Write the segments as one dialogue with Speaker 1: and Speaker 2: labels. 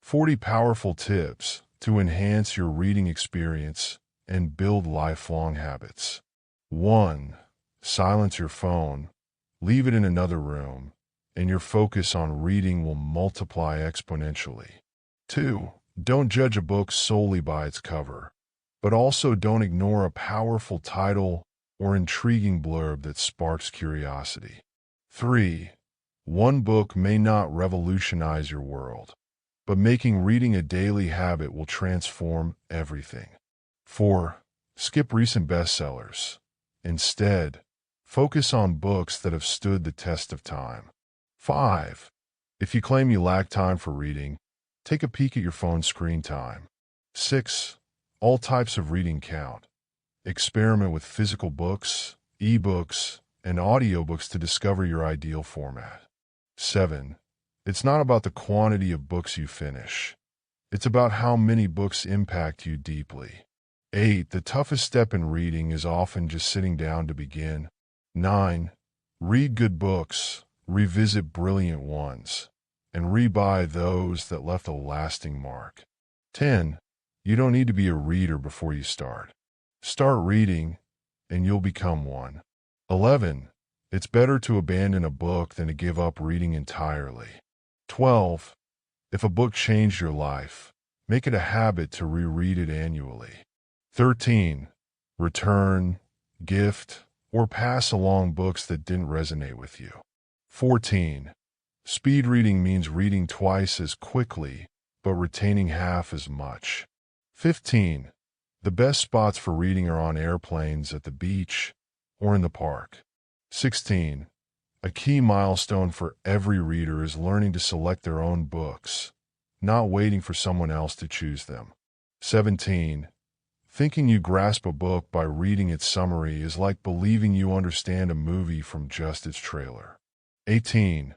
Speaker 1: 40 powerful tips to enhance your reading experience and build lifelong habits. 1. Silence your phone. Leave it in another room, and your focus on reading will multiply exponentially. 2. Don't judge a book solely by its cover, but also don't ignore a powerful title or intriguing blurb that sparks curiosity. 3. One book may not revolutionize your world, but making reading a daily habit will transform everything. 4. Skip recent bestsellers. Instead, focus on books that have stood the test of time. 5. If you claim you lack time for reading, take a peek at your phone's screen time. 6. All types of reading count. Experiment with physical books, ebooks, and audiobooks to discover your ideal format. 7. It's not about the quantity of books you finish. It's about how many books impact you deeply. 8. The toughest step in reading is often just sitting down to begin. 9. Read good books, revisit brilliant ones, and rebuy those that left a lasting mark. 10. You don't need to be a reader before you start. Start reading, and you'll become one. 11. It's better to abandon a book than to give up reading entirely. 12. If a book changed your life, make it a habit to reread it annually. 13. Return, gift, or pass along books that didn't resonate with you. 14. Speed reading means reading twice as quickly, but retaining half as much. 15. The best spots for reading are on airplanes, at the beach, or in the park. 16. A key milestone for every reader is learning to select their own books, not waiting for someone else to choose them. 17. Thinking you grasp a book by reading its summary is like believing you understand a movie from just its trailer. 18.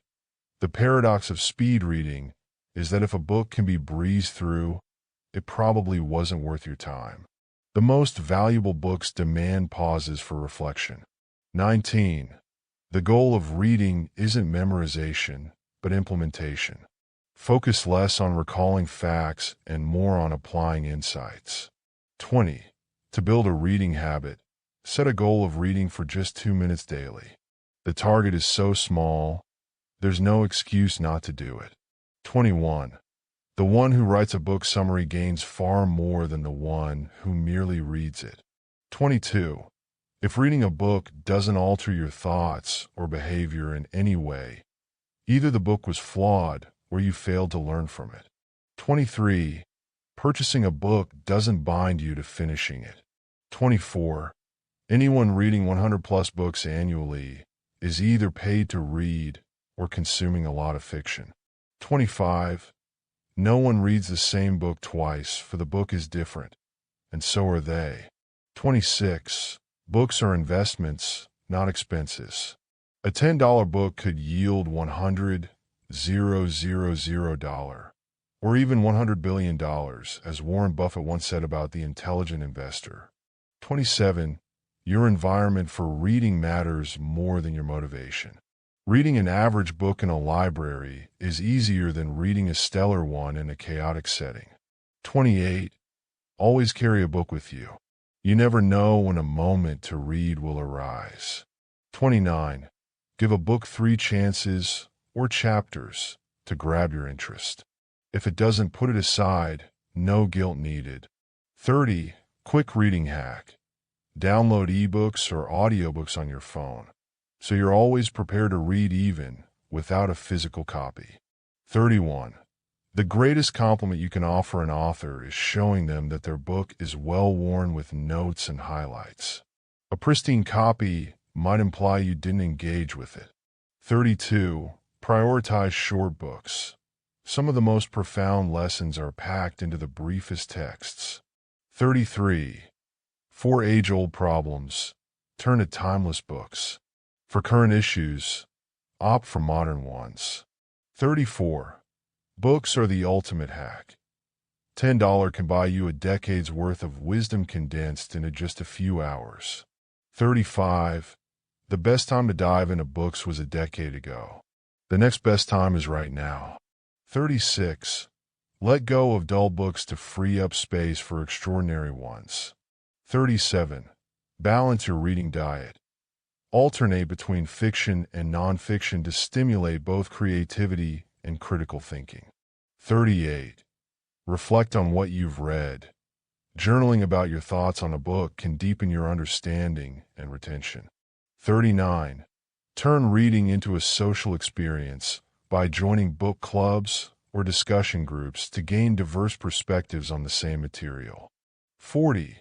Speaker 1: The paradox of speed reading is that if a book can be breezed through, it probably wasn't worth your time. The most valuable books demand pauses for reflection. 19. The goal of reading isn't memorization, but implementation. Focus less on recalling facts and more on applying insights. 20. To build a reading habit, set a goal of reading for just 2 minutes daily. The target is so small, there's no excuse not to do it. 21. The one who writes a book summary gains far more than the one who merely reads it. 22. If reading a book doesn't alter your thoughts or behavior in any way, either the book was flawed or you failed to learn from it. 23. Purchasing a book doesn't bind you to finishing it. 24. Anyone reading 100+ books annually is either paid to read or consuming a lot of fiction. 25. No one reads the same book twice, for the book is different, and so are they. 26. Books are investments, not expenses. A $10 book could yield $100,000 or even $100 billion, as Warren Buffett once said about The Intelligent Investor. 27. Your environment for reading matters more than your motivation. Reading an average book in a library is easier than reading a stellar one in a chaotic setting. 28. Always carry a book with you. You never know when a moment to read will arise. 29. Give a book 3 chances or chapters to grab your interest. If it doesn't, put it aside, no guilt needed. 30. Quick reading hack. Download ebooks or audiobooks on your phone, so you're always prepared to read even without a physical copy. 31. The greatest compliment you can offer an author is showing them that their book is well worn with notes and highlights. A pristine copy might imply you didn't engage with it. 32. Prioritize short books. Some of the most profound lessons are packed into the briefest texts. 33. 4 age-old problems. Turn to timeless books. For current issues, opt for modern ones. 34. Books are the ultimate hack. $10 can buy you a decade's worth of wisdom condensed into just a few hours. 35. The best time to dive into books was a decade ago. The next best time is right now. 36. Let go of dull books to free up space for extraordinary ones. 37. Balance your reading diet. Alternate between fiction and nonfiction to stimulate both creativity and critical thinking. 38. Reflect on what you've read. Journaling about your thoughts on a book can deepen your understanding and retention. 39. Turn reading into a social experience by joining book clubs or discussion groups to gain diverse perspectives on the same material. 40.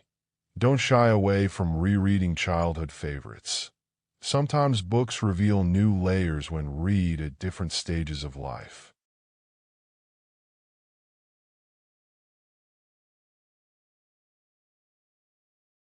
Speaker 1: Don't shy away from rereading childhood favorites. Sometimes books reveal new layers when read at different stages of life.